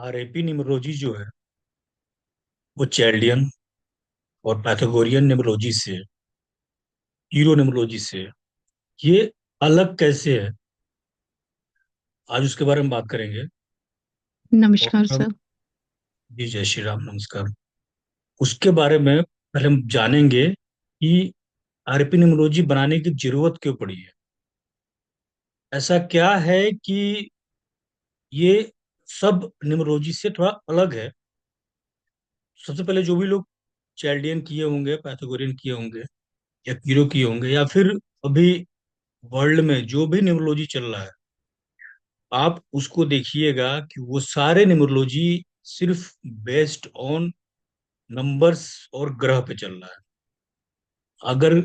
RAP numerology जो है वो चैल्डियन और पाइथागोरियन न्यूमरोलॉजी से, हीरो न्यूमरोलॉजी से ये अलग कैसे है, आज उसके बारे में बात करेंगे। और नमस्कार हम सर। जी जय श्री राम, नमस्कार। उसके बारे में पहले हम जानेंगे कि आरएपी न्यूमरोलॉजी बनाने की जरूरत क्यों पड़ी है। ऐसा क्या है कि ये सब न्यूमरोलॉजी से थोड़ा अलग है। सबसे पहले जो भी लोग चैल्डियन किए होंगे, पाइथागोरियन किए होंगे या हीरो किए होंगे, या फिर अभी वर्ल्ड में जो भी न्यूमरोलॉजी चल रहा है, आप उसको देखिएगा कि वो सारे न्यूमरोलॉजी सिर्फ बेस्ड ऑन नंबर्स और ग्रह पे चल रहा है। अगर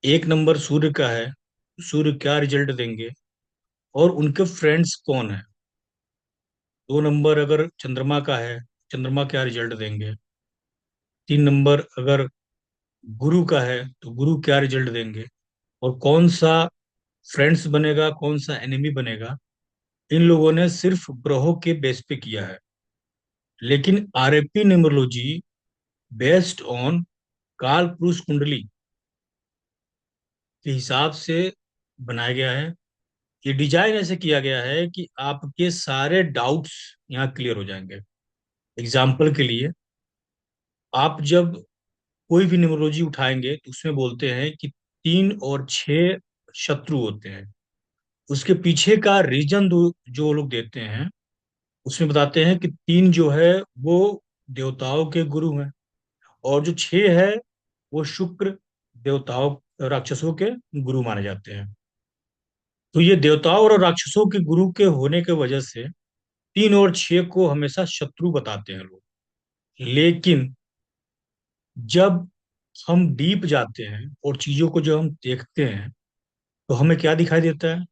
एक नंबर सूर्य का है, सूर्य क्या रिजल्ट देंगे और उनके फ्रेंड्स कौन है। दो नंबर अगर चंद्रमा का है, चंद्रमा क्या रिजल्ट देंगे। तीन नंबर अगर गुरु का है तो गुरु क्या रिजल्ट देंगे, और कौन सा फ्रेंड्स बनेगा कौन सा एनिमी बनेगा, इन लोगों ने सिर्फ ग्रहों के बेस पे किया है। लेकिन आरएपी न्यूमरोलॉजी बेस्ड ऑन काल पुरुष कुंडली के हिसाब से बनाया गया है। ये डिजाइन ऐसे किया गया है कि आपके सारे डाउट्स यहाँ क्लियर हो जाएंगे। एग्जाम्पल के लिए, आप जब कोई भी न्यूमरोलॉजी उठाएंगे तो उसमें बोलते हैं कि 3 और 6 शत्रु होते हैं। उसके पीछे का रीजन जो लोग देते हैं, उसमें बताते हैं कि 3 जो है वो देवताओं के गुरु हैं, और जो 6 है वो शुक्र देवताओं राक्षसों के गुरु माने जाते हैं। तो ये देवताओं और राक्षसों के गुरु के होने के वजह से 3 और 6 को हमेशा शत्रु बताते हैं लोग। लेकिन जब हम डीप जाते हैं और चीजों को जब हम देखते हैं तो हमें क्या दिखाई देता है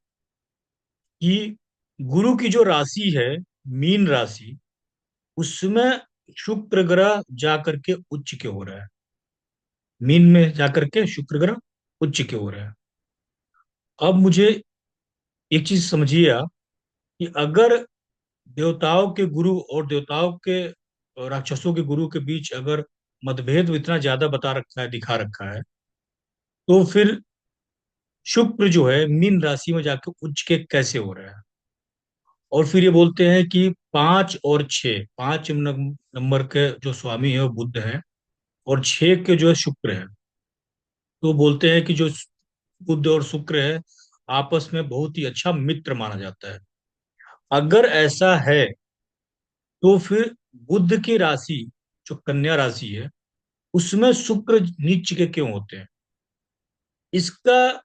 कि गुरु की जो राशि है, मीन राशि, उसमें शुक्र ग्रह जा करके उच्च के हो रहा है। मीन में जाकर के शुक्र ग्रह उच्च के हो रहा है। अब मुझे एक चीज समझिए आप, कि अगर देवताओं के गुरु और देवताओं के और राक्षसों के गुरु के बीच अगर मतभेद इतना ज्यादा बता रखा है, दिखा रखा है, तो फिर शुक्र जो है मीन राशि में जाके उच्च के कैसे हो रहा है। और फिर ये बोलते हैं कि 5 और 6, 5 नंबर के जो स्वामी है वो बुध है, और 6 के जो है शुक्र है। तो बोलते हैं कि जो बुध और शुक्र है आपस में बहुत ही अच्छा मित्र माना जाता है। अगर ऐसा है तो फिर बुध की राशि जो कन्या राशि है उसमें शुक्र नीच के क्यों होते हैं। इसका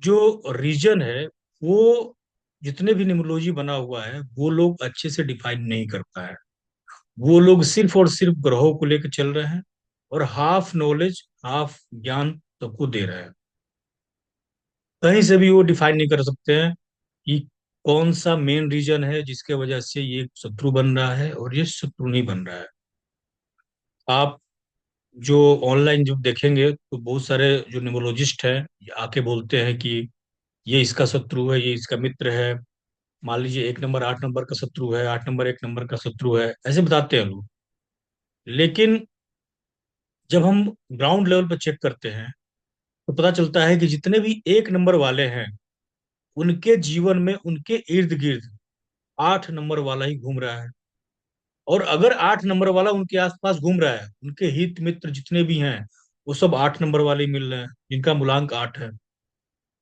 जो रीजन है वो जितने भी न्यूमरोलॉजी बना हुआ है वो लोग अच्छे से डिफाइन नहीं कर पाए। वो लोग सिर्फ और सिर्फ ग्रहों को लेकर चल रहे हैं, और हाफ नॉलेज हाफ ज्ञान सबको दे रहे हैं। कहीं से भी वो डिफाइन नहीं कर सकते हैं कि कौन सा मेन रीजन है जिसके वजह से ये शत्रु बन रहा है और ये शत्रु नहीं बन रहा है। आप जो ऑनलाइन जब देखेंगे तो बहुत सारे जो न्यूमरोलॉजिस्ट हैं ये आके बोलते हैं कि ये इसका शत्रु है, ये इसका मित्र है। मान लीजिए 1 नंबर 8 नंबर का शत्रु है, 8 नंबर 1 नंबर का शत्रु है, ऐसे बताते हैं लोग। लेकिन जब हम ग्राउंड लेवल पर चेक करते हैं तो पता चलता है कि जितने भी 1 नंबर वाले हैं उनके जीवन में उनके इर्द गिर्द 8 नंबर वाला ही घूम रहा है। और अगर 8 नंबर वाला उनके आसपास घूम रहा है, उनके हित मित्र जितने भी हैं वो सब 8 नंबर वाले ही मिल रहे हैं, जिनका मूलांक 8 है,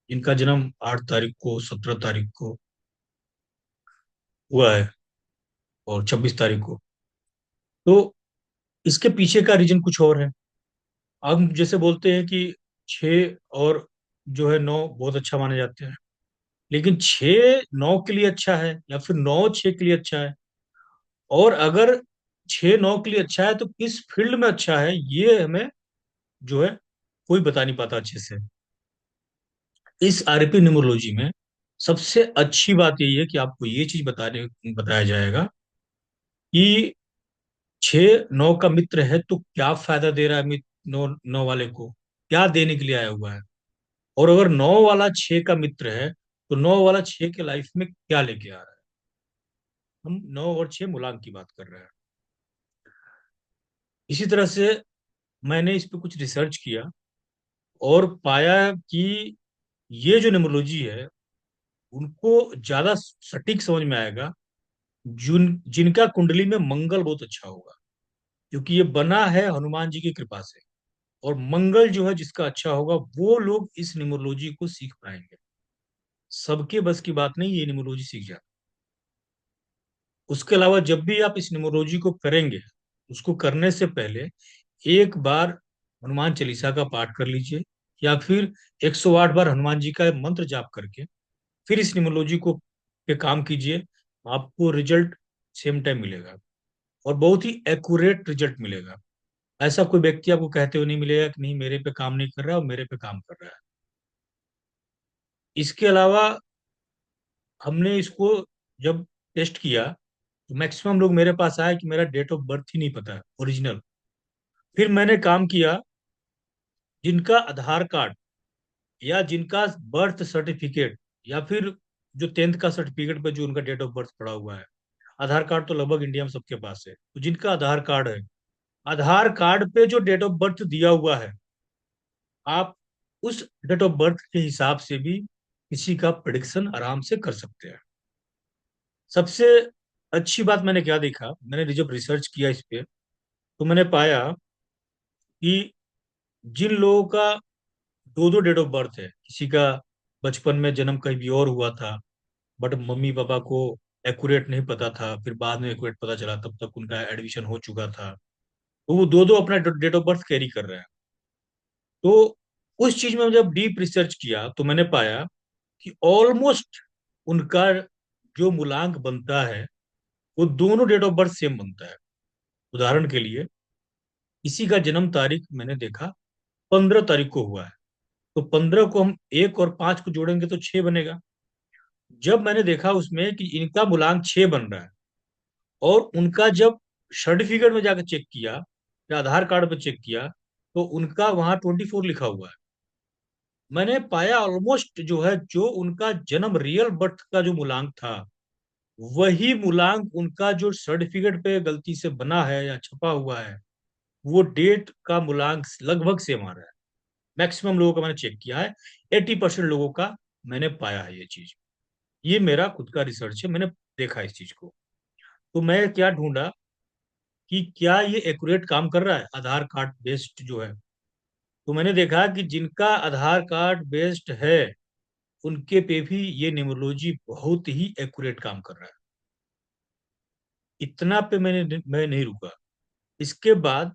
जिनका जन्म 8 तारीख को, 17 तारीख को हुआ है, और 26 तारीख को। तो इसके पीछे का रीजन कुछ और है। हम जैसे बोलते हैं कि 6 और जो है 9 बहुत अच्छा माने जाते हैं, लेकिन 6 9 के लिए अच्छा है या फिर 9 6 के लिए अच्छा है। और अगर 6 9 के लिए अच्छा है तो किस फील्ड में अच्छा है ये हमें जो है कोई बता नहीं पाता अच्छे से। इस आरपी न्यूमरोलॉजी में सबसे अच्छी बात यही है कि आपको ये चीज बताया जाएगा कि 6 9 का मित्र है तो क्या फायदा दे रहा है मित्र, 9 9 वाले को क्या देने के लिए आया हुआ है। और अगर 9 वाला 6 का मित्र है तो 9 वाला 6 के लाइफ में क्या लेके आ रहा है। हम 9 और 6 मूलांक की बात कर रहे हैं। इसी तरह से मैंने इस पे कुछ रिसर्च किया और पाया कि ये जो न्यूमरोलॉजी है उनको ज्यादा सटीक समझ में आएगा जिन जिनका कुंडली में मंगल बहुत अच्छा होगा, क्योंकि ये बना है हनुमान जी की कृपा से। और मंगल जो है जिसका अच्छा होगा वो लोग इस न्यूमरोलॉजी को सीख पाएंगे। सबके बस की बात नहीं ये न्यूमरोलॉजी सीख जाए। उसके अलावा जब भी आप इस न्यूमरोलॉजी को करेंगे, उसको करने से पहले एक बार हनुमान चालीसा का पाठ कर लीजिए, या फिर 108 बार हनुमान जी का मंत्र जाप करके फिर इस न्यूमरोलॉजी को पे काम कीजिए। आपको रिजल्ट सेम टाइम मिलेगा और बहुत ही एक्यूरेट रिजल्ट मिलेगा। ऐसा कोई व्यक्ति आपको कहते हुए नहीं मिलेगा कि नहीं मेरे पे काम नहीं कर रहा है और मेरे पे काम कर रहा है। इसके अलावा हमने इसको जब टेस्ट किया तो मैक्सिमम लोग मेरे पास आए कि मेरा डेट ऑफ बर्थ ही नहीं पता है ओरिजिनल। फिर मैंने काम किया, जिनका आधार कार्ड या जिनका बर्थ सर्टिफिकेट या फिर जो 10th का सर्टिफिकेट पे जो उनका डेट ऑफ बर्थ पड़ा हुआ है। आधार कार्ड तो लगभग इंडिया में सबके पास है, तो जिनका आधार कार्ड है, आधार कार्ड पे जो डेट ऑफ बर्थ दिया हुआ है, आप उस डेट ऑफ बर्थ के हिसाब से भी किसी का प्रिडिक्शन आराम से कर सकते हैं। सबसे अच्छी बात मैंने क्या देखा, मैंने जब रिसर्च किया इस पे तो मैंने पाया कि जिन लोगों का दो दो डेट ऑफ बर्थ है, किसी का बचपन में जन्म कहीं भी और हुआ था बट मम्मी पापा को एक्यूरेट नहीं पता था, फिर बाद में एक्यूरेट पता चला, तब तक उनका एडमिशन हो चुका था, तो वो दो दो अपना डेट ऑफ बर्थ कैरी कर रहे हैं। तो उस चीज में जब डीप रिसर्च किया तो मैंने पाया कि ऑलमोस्ट उनका जो मूलांक बनता है वो दोनों डेट ऑफ बर्थ सेम बनता है। उदाहरण के लिए किसी का जन्म तारीख मैंने देखा 15 तारीख को हुआ है, तो 15 को हम 1 और 5 को जोड़ेंगे तो 6 बनेगा। जब मैंने देखा उसमें कि इनका मूलांक 6 बन रहा है और उनका जब सर्टिफिकेट में जाकर चेक किया या आधार कार्ड पे चेक किया तो उनका वहां 24 लिखा हुआ है। मैंने पाया ऑलमोस्ट जो है जो उनका जन्म रियल बर्थ का जो मूलांक था वही मूलांक उनका जो सर्टिफिकेट पे गलती से बना है या छपा हुआ है वो डेट का मूलांक लगभग सेम आ रहा है। मैक्सिमम लोगों का मैंने चेक किया है, 80% लोगों का मैंने पाया है ये चीज। ये मेरा खुद का रिसर्च है, मैंने देखा इस चीज को। तो मैं क्या ढूंढा कि क्या ये एक्यूरेट काम कर रहा है आधार कार्ड बेस्ड जो है। तो मैंने देखा कि जिनका आधार कार्ड बेस्ड है उनके पे भी ये न्यूमरोलॉजी बहुत ही एक्यूरेट काम कर रहा है। इतना पे मैं नहीं रुका। इसके बाद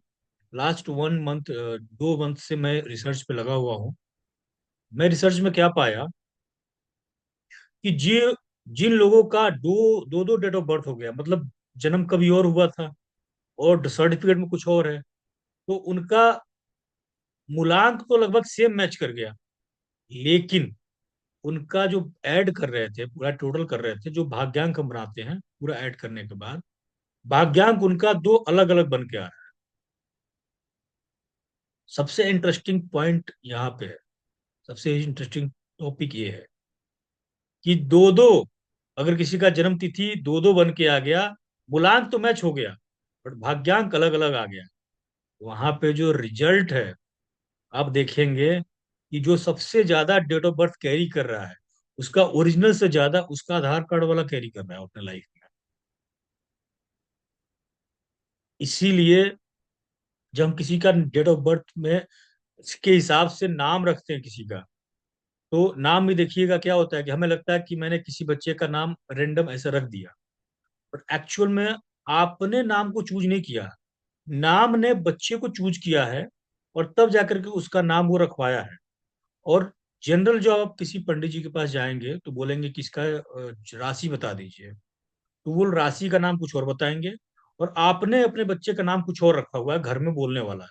लास्ट 1 मंथ 2 मंथ से मैं रिसर्च पे लगा हुआ हूँ। मैं रिसर्च में क्या पाया कि जिन लोगों का दो दो दो डेट ऑफ बर्थ हो गया, मतलब जन्म कभी और हुआ था और सर्टिफिकेट में कुछ और है, तो उनका मूलांक तो लगभग सेम मैच कर गया। लेकिन उनका जो ऐड कर रहे थे, पूरा टोटल कर रहे थे, जो भाग्यांक हम बनाते हैं पूरा ऐड करने के बाद भाग्यांक उनका दो अलग अलग बन के आ रहा है। सबसे इंटरेस्टिंग पॉइंट यहाँ पे है, सबसे इंटरेस्टिंग टॉपिक ये है कि दो दो, अगर किसी का जन्म तिथि दो दो बन के आ गया, मूलांक तो मैच हो गया बट भाग्यांक अलग अलग आ गया, वहां पे जो रिजल्ट है आप देखेंगे कि जो सबसे ज्यादा डेट ऑफ बर्थ कैरी कर रहा है उसका ओरिजिनल से ज्यादा उसका आधार कार्ड वाला कैरी कर रहा है अपने लाइफ में। इसीलिए जब हम किसी का डेट ऑफ बर्थ में के हिसाब से नाम रखते हैं किसी का, तो नाम भी देखिएगा क्या होता है कि हमें लगता है कि मैंने किसी बच्चे का नाम रेंडम ऐसे रख दिया, बट एक्चुअल में आपने नाम को चूज नहीं किया, नाम ने बच्चे को चूज किया है और तब जाकर के उसका नाम वो रखवाया है। और जनरल जो आप किसी पंडित जी के पास जाएंगे तो बोलेंगे कि इसका राशि बता दीजिए, तो वो राशि का नाम कुछ और बताएंगे और आपने अपने बच्चे का नाम कुछ और रखा हुआ है घर में बोलने वाला है।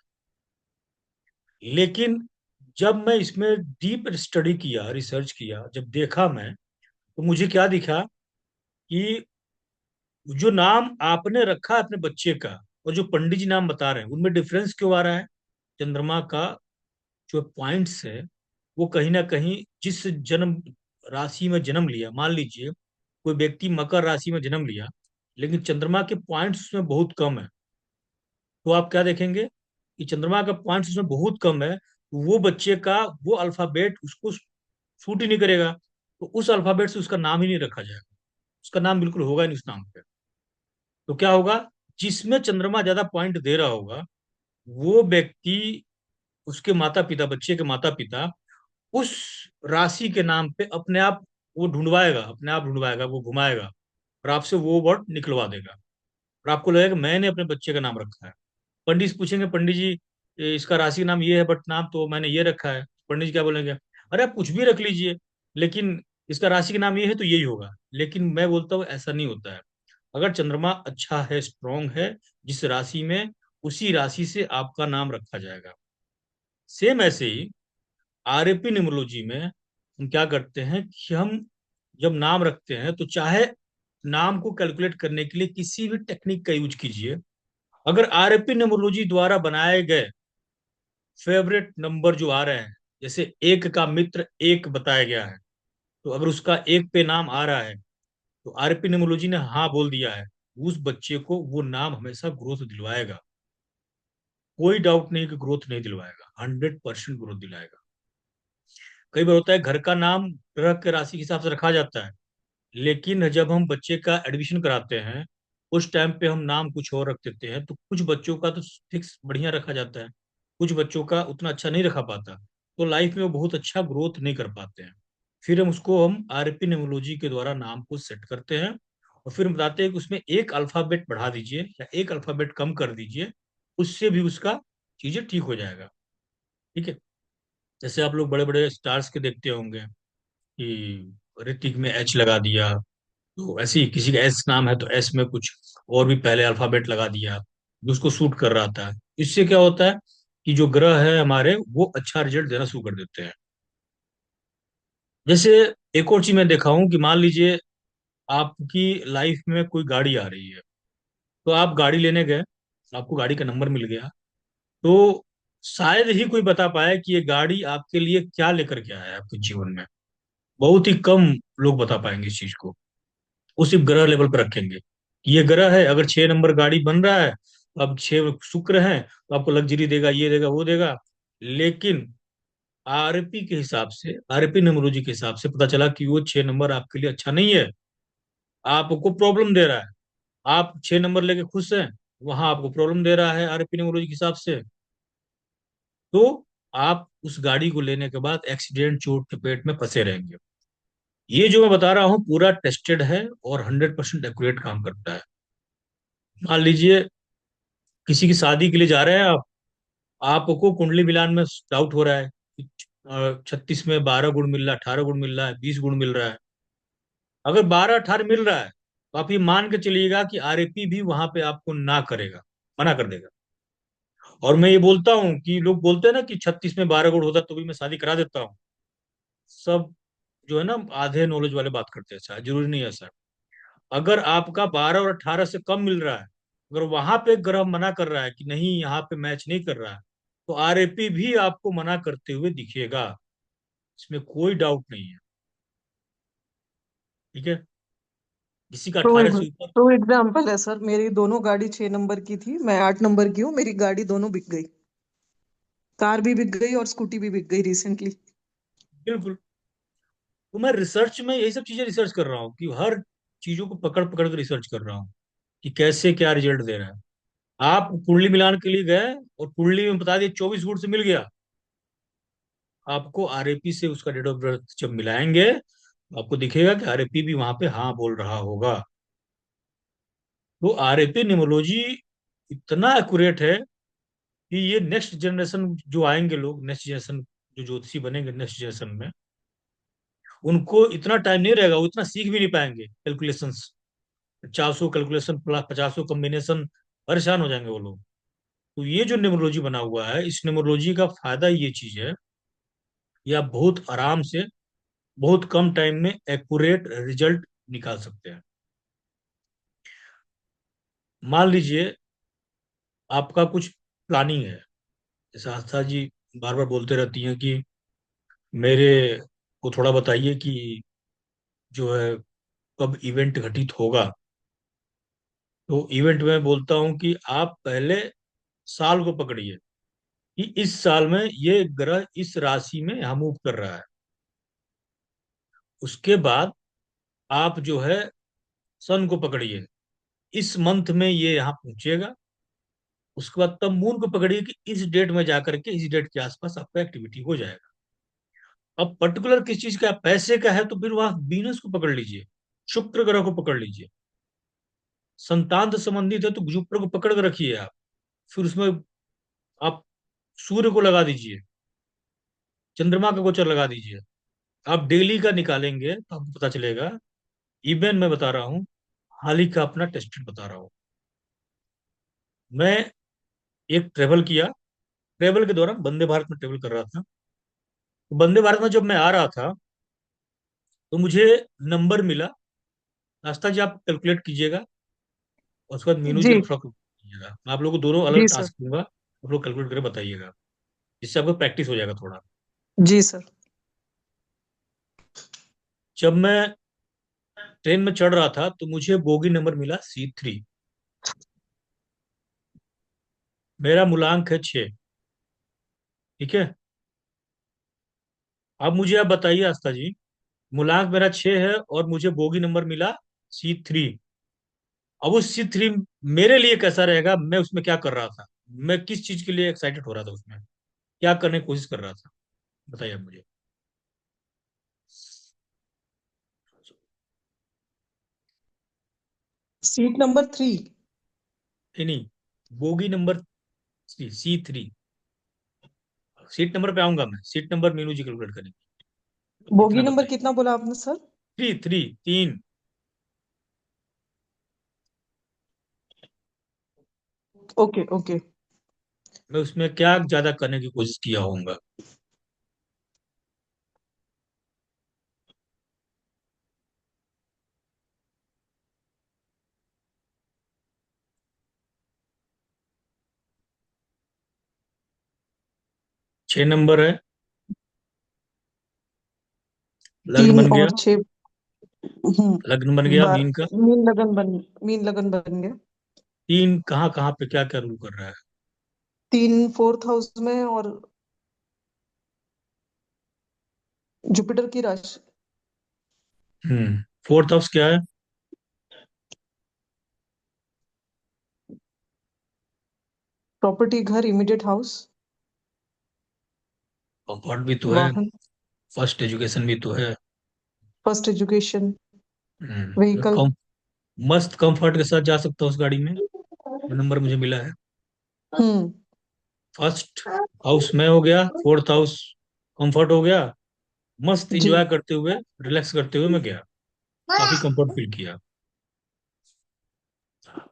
लेकिन जब मैं इसमें डीप स्टडी किया, रिसर्च किया, जब देखा मैं, तो मुझे क्या दिखा कि जो नाम आपने रखा है अपने बच्चे का और जो पंडित जी नाम बता रहे हैं उनमें डिफरेंस क्यों आ रहा है। चंद्रमा का जो पॉइंट्स है वो कहीं ना कहीं जिस जन्म राशि में जन्म लिया, मान लीजिए कोई व्यक्ति मकर राशि में जन्म लिया, लेकिन चंद्रमा के पॉइंट्स उसमें बहुत कम है। तो आप क्या देखेंगे कि चंद्रमा का पॉइंट्स उसमें बहुत कम है, तो वो बच्चे का वो अल्फाबेट उसको सूट ही नहीं करेगा। तो उस अल्फाबेट से उसका नाम ही नहीं रखा जाएगा, उसका नाम बिल्कुल होगा ही नहीं उस नाम पे। तो क्या होगा, जिसमें चंद्रमा ज्यादा पॉइंट दे रहा होगा वो व्यक्ति, उसके माता पिता, बच्चे के माता पिता उस राशि के नाम पे अपने आप वो ढूंढवाएगा, अपने आप ढूंढवाएगा, वो घुमाएगा और आपसे वो वर्ड निकलवा देगा। और आपको लगेगा मैंने अपने बच्चे का नाम रखा है। पंडित से पूछेंगे, पंडित जी इसका राशि का नाम ये है बट नाम तो मैंने ये रखा है। पंडित जी क्या बोलेंगे, अरे आप कुछ भी रख लीजिए, लेकिन इसका राशि का नाम ये है तो यही होगा। लेकिन मैं बोलता हूँ ऐसा नहीं होता है। अगर चंद्रमा अच्छा है, स्ट्रांग है जिस राशि में, उसी राशि से आपका नाम रखा जाएगा। सेम ऐसे ही आरएपी न्यूमरोलॉजी में हम क्या करते हैं कि हम जब नाम रखते हैं तो चाहे नाम को कैलकुलेट करने के लिए किसी भी टेक्निक का यूज कीजिए, अगर आरएपी न्यूमरोलॉजी द्वारा बनाए गए फेवरेट नंबर जो आ रहे हैं, जैसे एक का मित्र एक बताया गया है, तो अगर उसका एक पे नाम आ रहा है तो आरएपी न्यूमरोलॉजी ने हाँ बोल दिया है, उस बच्चे को वो नाम हमेशा ग्रोथ दिलवाएगा। कोई डाउट नहीं कि ग्रोथ नहीं दिलवाएगा, 100% ग्रोथ दिलाएगा। कई बार होता है घर का नाम ग्रह के राशि के हिसाब से रखा जाता है, लेकिन जब हम बच्चे का एडमिशन कराते हैं उस टाइम पे हम नाम कुछ और रख देते हैं, तो कुछ बच्चों का तो फिक्स बढ़िया रखा जाता है, कुछ बच्चों का उतना अच्छा नहीं रखा पाता, तो लाइफ में वो बहुत अच्छा ग्रोथ नहीं कर पाते हैं। फिर हम आरपी न्यूमरोलॉजी के द्वारा नाम को सेट करते हैं और फिर हम बताते हैं कि उसमें एक अल्फाबेट बढ़ा दीजिए या एक अल्फाबेट कम कर दीजिए, उससे भी उसका चीजें ठीक हो जाएगा। ठीक है। जैसे आप लोग बड़े बड़े स्टार्स के देखते होंगे कि ऋतिक में एच लगा दिया, तो ऐसे ही किसी का एस नाम है तो एस में कुछ और भी पहले अल्फाबेट लगा दिया जो उसको सूट कर रहा था। इससे क्या होता है कि जो ग्रह है हमारे वो अच्छा रिजल्ट देना शुरू कर देते हैं। जैसे एक और चीज मैं देखा हूँ कि मान लीजिए आपकी लाइफ में कोई गाड़ी आ रही है, तो आप गाड़ी लेने गए, आपको गाड़ी का नंबर मिल गया, तो शायद ही कोई बता पाए कि ये गाड़ी आपके लिए क्या लेकर के आया है आपके जीवन में। बहुत ही कम लोग बता पाएंगे इस चीज को। वो सिर्फ ग्रह लेवल पर रखेंगे कि ये ग्रह है, अगर 6 नंबर गाड़ी बन रहा है तो अब 6 शुक्र हैं तो आपको लग्जरी देगा, ये देगा, वो देगा। लेकिन आरपी के हिसाब से, आरपी न्यूमरोलॉजी के हिसाब से पता चला कि वो 6 नंबर आपके लिए अच्छा नहीं है, आपको प्रॉब्लम दे रहा है। आप 6 नंबर लेके खुश हैं, वहां आपको प्रॉब्लम दे रहा है आरपी न्यूमरोलॉजी के हिसाब से। तो आप उस गाड़ी को लेने के बाद एक्सीडेंट, चोट के पेट में फंसे रहेंगे। ये जो मैं बता रहा हूँ पूरा टेस्टेड है और 100% एक्यूरेट काम करता है। मान लीजिए किसी की शादी के लिए जा रहे हैं आप, आपको कुंडली मिलान में डाउट हो रहा है कि 36 में 12 गुण मिल रहा है, 18 गुण मिल रहा है, 20 गुण मिल रहा है। अगर 12 18 मिल रहा है तो आप ये मान के चलिएगा कि आरएपी भी वहां पे आपको ना करेगा, मना कर देगा। और मैं ये बोलता हूँ कि लोग बोलते हैं ना कि 36 में 12 गुण होता तो भी मैं शादी करा देता हूँ। सब जो है ना आधे नॉलेज वाले बात करते हैं, ऐसा जरूरी नहीं है सर। अगर आपका 12 और 18 से कम मिल रहा है, अगर वहां पे ग्रह मना कर रहा है कि नहीं यहाँ पे मैच नहीं कर रहा है, तो आरएपी भी आपको मना करते हुए दिखेगा। इसमें कोई डाउट नहीं है। ठीक है। किसी का ट्रू 18 से ऊपर। ट्रू एग्जाम्पल है सर, मेरी दोनों गाड़ी 6 नंबर की थी, मैं 8 नंबर की हूँ, मेरी गाड़ी दोनों बिक गई। कार भी बिक गई और स्कूटी भी बिक गई रिसेंटली। बिल्कुल। तो मैं रिसर्च में यही सब चीजें रिसर्च कर रहा हूँ कि हर चीजों को पकड़ पकड़ कर रिसर्च कर रहा हूँ कि कैसे क्या रिजल्ट दे रहा है। आप कुंडली मिलान के लिए गए और कुंडली में बता दिए 24 गुण से मिल गया, आपको आरएपी से उसका डेट ऑफ बर्थ जब मिलाएंगे तो आपको दिखेगा कि आरएपी भी वहां पे हाँ बोल रहा होगा। तो आरएपी न्यूमरोलॉजी इतना एक्यूरेट है कि ये नेक्स्ट जनरेशन जो आएंगे लोग, नेक्स्ट जनरेशन जो ज्योतिषी बनेंगे नेक्स्ट जनरेशन में, उनको इतना टाइम नहीं रहेगा, वो इतना सीख भी नहीं पाएंगे कैलकुलेशंस। 400 कैलकुलेशन प्लस 50 कॉम्बिनेशन, परेशान हो जाएंगे वो लोग। तो ये जो न्यूमरोलॉजी बना हुआ है, इस न्यूमरोलॉजी का फायदा ये चीज है, ये आप बहुत आराम से बहुत कम टाइम में एक्यूरेट रिजल्ट निकाल सकते हैं। मान लीजिए आपका कुछ प्लानिंग है, जैसे आस्था जी बार बार बोलते रहती हैं कि मेरे को थोड़ा बताइए कि जो है कब इवेंट घटित होगा। तो इवेंट में बोलता हूँ कि आप पहले साल को पकड़िए कि इस साल में ये ग्रह इस राशि में यहाँ मूव कर रहा है। उसके बाद आप जो है सन को पकड़िए, इस मंथ में ये यहाँ पहुंचेगा। उसके बाद तब मून को पकड़िए कि इस डेट में जाकर के इस डेट के आसपास आपका एक्टिविटी हो जाएगा। अब पर्टिकुलर किस चीज का, पैसे का है तो फिर वहां बीनस को पकड़ लीजिए, शुक्र ग्रह को पकड़ लीजिए। संतान से संबंधित है तो जुपिटर को पकड़ के रखिए आप। फिर उसमें आप सूर्य को लगा दीजिए, चंद्रमा का गोचर लगा दीजिए। आप डेली का निकालेंगे तो आपको पता चलेगा। इवन मैं बता रहा हूँ, हाल ही का अपना टेस्टेड बता रहा हूँ। मैं एक ट्रेवल किया, ट्रेवल के दौरान वंदे भारत में ट्रेवल कर रहा था। तो वंदे भारत में जब मैं आ रहा था तो मुझे नंबर मिला। रास्ता जी आप कैलकुलेट कीजिएगा, और उसके बाद मीनू जी जी आप थोड़ा calculate कीजिएगा। मैं आप लोगों को दोनों जी अलग सर। टास्क दूंगा, आप लोग कैलकुलेट करके बताइएगा, जिससे आपको प्रैक्टिस हो जाएगा थोड़ा। जी सर। जब मैं ट्रेन में चढ़ रहा था तो मुझे बोगी नंबर मिला C3। मेरा मूलांक है 6। ठीक है। अब मुझे आप बताइए आस्था जी, मूलांक मेरा 6 है और मुझे बोगी नंबर मिला C3। अब उस C3 मेरे लिए कैसा रहेगा, मैं उसमें क्या कर रहा था, मैं किस चीज के लिए एक्साइटेड हो रहा था, उसमें क्या करने की कोशिश कर रहा था, बताइए आप मुझे। Seat number 3। नहीं नहीं, bogie number C3। Seat number पे आऊंगा मैं, सीट नंबर मीनू जी कैलकुलेट करेंगे। बोगी इतना नंबर बताइए। कितना बोला आपने sir? Three three, 3। Okay okay. मैं उसमें क्या ज्यादा करने की कोशिश किया होऊंगा। 6 नंबर है, लग्न तीन बन गया। और छह। लग्न बन गया बार मीन का। मीन लगन बन गया। 3 कहाँ कहाँ पे क्या क्या रूल कर रहा है। 3 फोर्थ हाउस में, और जुपिटर की राशि। फोर्थ हाउस क्या है। प्रॉपर्टी, घर, इमीडिएट हाउस। कंफर्ट भी तो है, वाहन। फर्स्ट एजुकेशन भी तो है। First education. तो व्हीकल। कम, मस्त कंफर्ट के साथ जा सकता हूँ उस गाड़ी में, जो नंबर मुझे मिला है। हम्म। फर्स्ट हाउस में हो गया, फोर्थ हाउस कंफर्ट हो गया। मस्त जी। इंजॉय करते हुए, रिलैक्स करते हुए मैं गया, काफी कंफर्ट फील किया।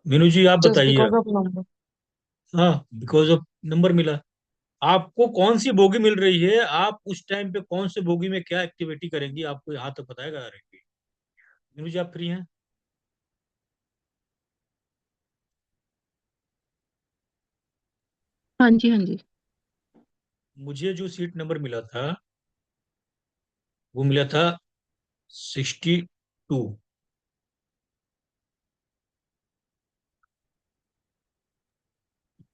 मीनू जी आप जस्ट बताइए। Because of number. हाँ, बिकॉज ऑफ नंबर मिला। आपको कौन सी बोगी मिल रही है, आप उस टाइम पे कौन से बोगी में क्या एक्टिविटी करेंगी, आपको यहाँ तक बताएगा रहेंगे। मीनू जी आप फ्री हैं। हाँ जी, हाँ जी। मुझे जो सीट नंबर मिला था वो मिला था 62।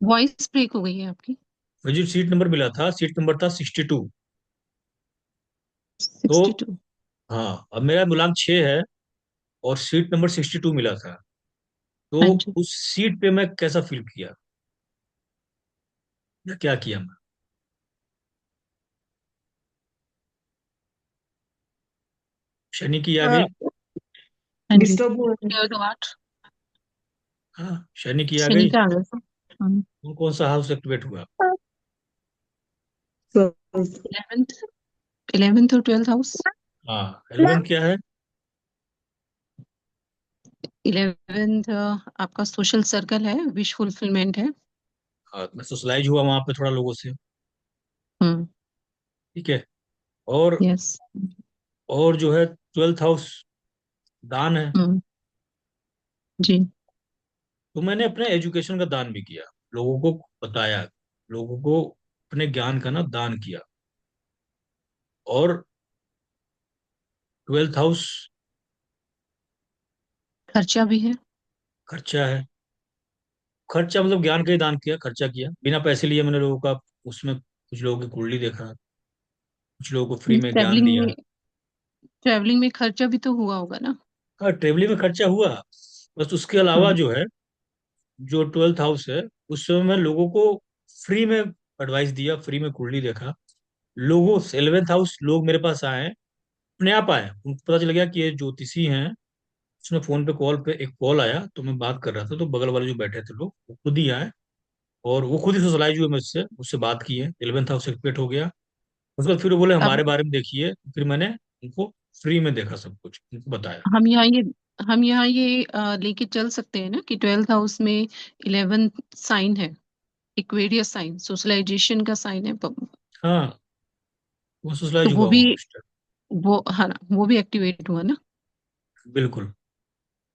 वॉइस ब्रेक हो गई है आपकी। मुझे जो सीट नंबर मिला था, सीट नंबर था 62। तो 62। हाँ, अब मेरा मूलांक 6 है और सीट नंबर 62 मिला था। तो हाँ जी। उस सीट पे मैं कैसा फील किया, या क्या किया मैं। शनि की आ गई। हाँ जी। डिस्टर्ब हुआ है। Clear the what. हाँ, शनि की आ शनि गई। का आ गया था। हाँ। कौन कौन सा हाउस एक्टिवेट हुआ। 11th, 11th और 12th हाउस। हाँ, 11 क्या है। 11th आपका सोशल सर्कल है, विश फुलफिलमेंट है। हाँ, मैं सोशलाइज हुआ वहां पे थोड़ा लोगों से। हम्म। ठीक है। और यस। और जो है 12th हाउस दान है। हम्म। जी। तो मैंने अपने एजुकेशन का दान भी किया, लोगों को बताया, लोगों को अपने ज्ञान का ना दान किया। और 12th हाउस खर्चा भी है। खर्चा है। खर्चा मतलब ज्ञान का ही दान किया, खर्चा किया बिना पैसे लिए मैंने लोगों का। उसमें कुछ लोगों की कुंडली देखा, कुछ लोगों को फ्री में ज्ञान ट्रैवलिंग दिया। में ट्रैवलिंग में खर्चा भी तो हुआ होगा ना? हाँ, ट्रेवलिंग में खर्चा हुआ। बस उसके अलावा हम्म। जो है, जो 12th हाउस है, उस समय मैं लोगों को फ्री में एडवाइस दिया, फ्री में कुंडली देखा। लोगों 11th हाउस लोग मेरे पास आए, अपने आप आए, उनको पता चल गया कि ये ज्योतिषी हैं। उसने फोन पे, कॉल पे एक कॉल आया तो मैं बात कर रहा था, तो बगल वाले जो बैठे थे लोग वो खुद ही आए, और वो खुद ही सोशलाइज हुए मुझसे, मुझसे बात की है, 11th हाउस एक्टिवेट हो गया। उसके बाद फिर वो बोले अब हमारे बारे में देखिए, फिर मैंने उनको फ्री में देखा, सब कुछ उनको बताया। हम यहाँ ये हम यहाँ ये लेके चल सकते हैं ना कि 12th हाउस में 11th साइन है, इक्वेरियस साइन, सोशलाइजेशन का साइन है। हाँ, वो तो सोशलाइज वो हुआ भी, होगा उस टाइम। वो हाँ ना, वो भी एक्टिवेट हुआ ना? बिल्कुल।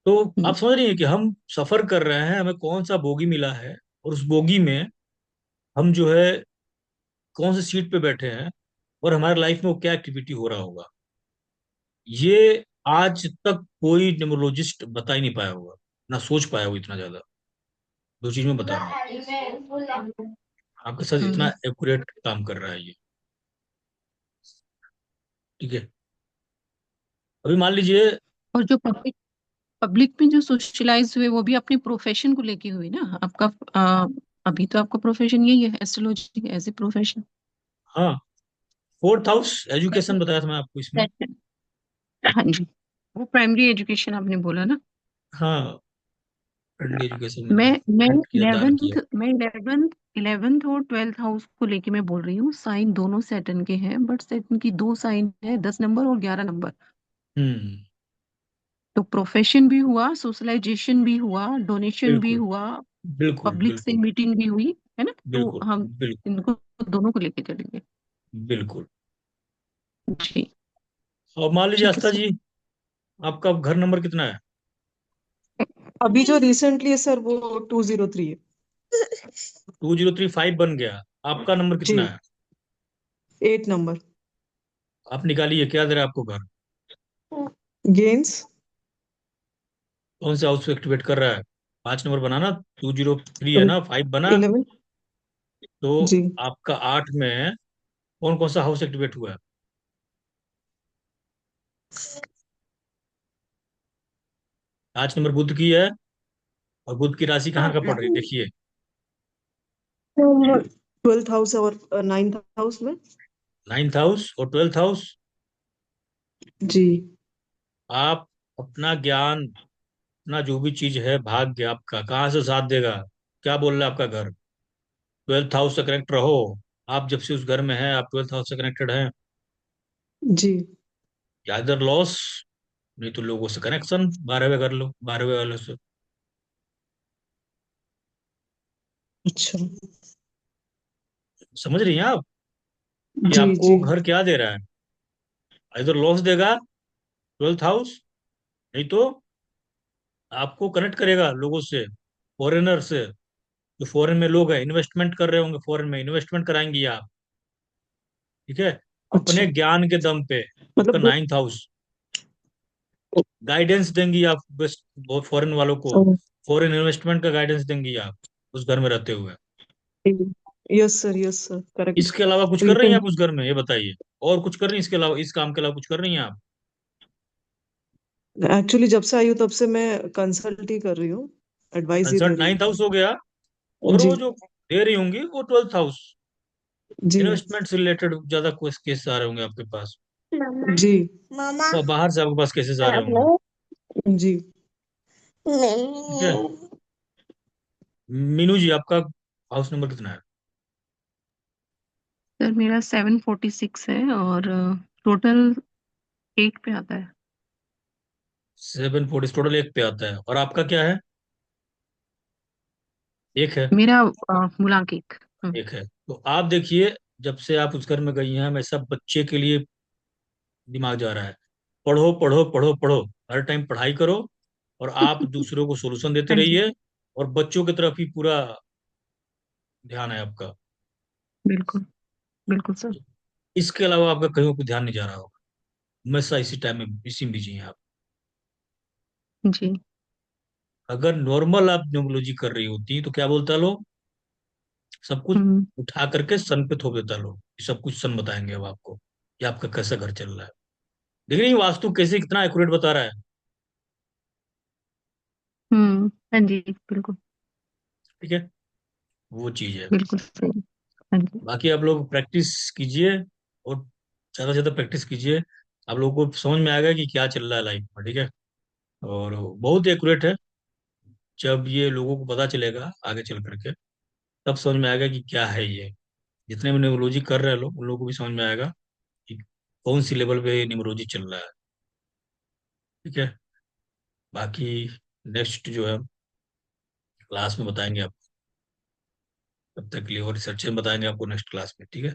तो हम्म। आप समझ रही हैं कि हम सफर कर रहे हैं, हमें कौन सा बोगी मिला है, और उस बोगी में हम जो है कौन सी सीट पे बैठे हैं, और हमारे लाइफ में वो क्या एक्टिविटी हो रहा होगा, ये आज तक कोई न्यूमरोलॉजिस्ट बता ही नहीं पाया होगा, ना सोच पाया होगा इतना ज्यादा। दो चीज मैं बता रहा हूँ, आपके साथ इतना हम्म। एक्यूरेट काम कर रहा है ये। ठीक है। अभी मान लीजिए। और जो पब्लिक पब्लिक में जो सोशलाइज हुए वो भी अपने प्रोफेशन को लेके हुई ना आपका? अभी तो आपका प्रोफेशन यही है, एस्ट्रोलॉजी एज ए प्रोफेशन। हाँ, 4th हाउस एजुकेशन बताया था मैं आपको इसमें। हाँ जी, वो प्राइमरी एजुकेशन आपने बोला ना। हाँ, अर्ली एजुकेशन मैं मैं ग्रांट किया, दान किया। इलेवेंथ और 12th हाउस को लेके मैं बोल रही हूँ। साइन दोनों सैटर्न के हैं, बट सैटर्न की दो साइन है, 10 नंबर और 11 नंबर। हम्म। तो प्रोफेशन भी हुआ, सोशलाइजेशन भी हुआ, डोनेशन भी बिल्कुल हुआ, बिल्कुल पब्लिक से बिल्कुल मीटिंग भी हुई, है ना? तो बिल्कुल हम बिल्कुल इनको दोनों को लेके चलेंगे। बिल्कुल। जी। और मान लीजिए ठीक है आस्था सर। जी, आपका घर नंबर कितना है? अभी जो रिसेंटली है सर वो 203 है। 2035 बन गया। आपका नंबर जी, कितना है? 8 नंबर। आप निकालिए, क्या दे रहा है आपको घर? गेम्स। कौन से हाउस पे एक्टिवेट कर रहा है? 5 नंबर बनाना। 203 है ना, 5 बना। 11। तो जी। आपका 8 में कौन कौन सा हाउस एक्टिवेट हुआ है? 5 नंबर बुध की है, और बुध की राशि कहाँ का पड़ रही है देखिए। 12th हाउस और 9th हाउस में। 9th हाउस और 12th हाउस। जी। आप अपना ज्ञान, अपना जो भी चीज है, भाग्य आपका कहाँ से साथ देगा? क्या बोल रहा है आपका घर? 12th हाउस से कनेक्ट रहो। आप जब से उस घर में हैं, आप 12th हाउस से कनेक्टेड हैं। जी। इधर लॉस, नहीं तो लोगों से कनेक्शन 12वें कर लो, 12वें वाले से। अच्छा। समझ रही हैं आप कि जी। आपको जी। घर क्या दे रहा है? इधर लॉस देगा 12th हाउस, नहीं तो आपको कनेक्ट करेगा लोगों से, फॉरेनर से। जो फॉरेन में लोग हैं, इन्वेस्टमेंट कर रहे होंगे फॉरेन में, इन्वेस्टमेंट कराएंगी आप। ठीक है। अच्छा। अपने ज्ञान के दम पे आपका मतलब वो। 9th हाउस गाइडेंस देंगी आप, बस बहुत फॉरेन वालों को, फॉरेन इन्वेस्टमेंट का गाइडेंस देंगी आप उस घर में रहते हुए। Yes sir correct. इसके अलावा कुछ कर रही हैं आप रिसेंट उस घर में, ये बताइए। और कुछ कर रही हैं इसके अलावा, इस काम के अलावा कुछ कर रही हैं आप? एक्चुअली जब से आई हूँ तब से मैं कंसल्ट ही कर रही हूँ, एडवाइस ही दे कंसर्ट रही 9th हाउस हो गया, हूँ। और जी। वो जो दे रही होंगी वो 12th हाउस, जी। इन्वेस्टमेंट से रिलेटेड ज्यादा केस आ रहे होंगे आपके पास, जी। मामा। बाहर से आपके पास केसेस आ रहे होंगे। जी। ठीक है। मीनू जी, आपका हाउस नंबर कितना है? सर मेरा 746 है, और टोटल 8 पे आता है। 740 टोटल, एक पे आता है, और आपका क्या है? एक है। मेरा मूलांक 1। एक है, तो आप देखिए, जब से आप उस घर में गई हैं, हमेशा बच्चे के लिए दिमाग जा रहा है। पढ़ो पढ़ो पढ़ो पढ़ो, हर टाइम पढ़ाई करो, और आप दूसरों को सोल्यूशन देते हाँ जी, रहिए, और बच्चों की तरफ ही पूरा ध्यान है आपका। बिल्कुल बिल्कुल सर। इसके अलावा आपका कहीं कोई ध्यान नहीं जा रहा होगा, हमेशा इसी टाइम में इसी में बिजी हैं आप। जी। अगर नॉर्मल आप न्यूमरोलॉजी कर रही होती तो क्या बोलता लोग, सब कुछ हम्म। उठा करके सन पे थोप देता लोग कि सब कुछ सन बताएंगे अब आपको कि आपका कैसा घर चल रहा है। देख रही हैं वास्तु कैसे कितना एक्यूरेट बता रहा है। हाँ जी, बिल्कुल। ठीक है, वो चीज है। बिल्कुल सही। हाँ जी। बाकी आप लोग प्रैक्टिस कीजिए, और ज्यादा से ज्यादा प्रैक्टिस कीजिए। आप लोगों को समझ में आएगा कि क्या चल रहा है लाइफ में। ठीक है, और बहुत एक्यूरेट है। जब ये लोगों को पता चलेगा आगे चल करके, तब समझ में आएगा कि क्या है ये। जितने भी न्यूमरोलॉजी कर रहे हैं लोग, उन लोगों को भी समझ में आएगा कि कौन सी लेवल पे न्यूमरोलॉजी चल रहा है। ठीक है, बाकी नेक्स्ट जो है क्लास में बताएंगे आप। तब तक के लिए और रिसर्च में बताएंगे आपको नेक्स्ट क्लास में। ठीक है।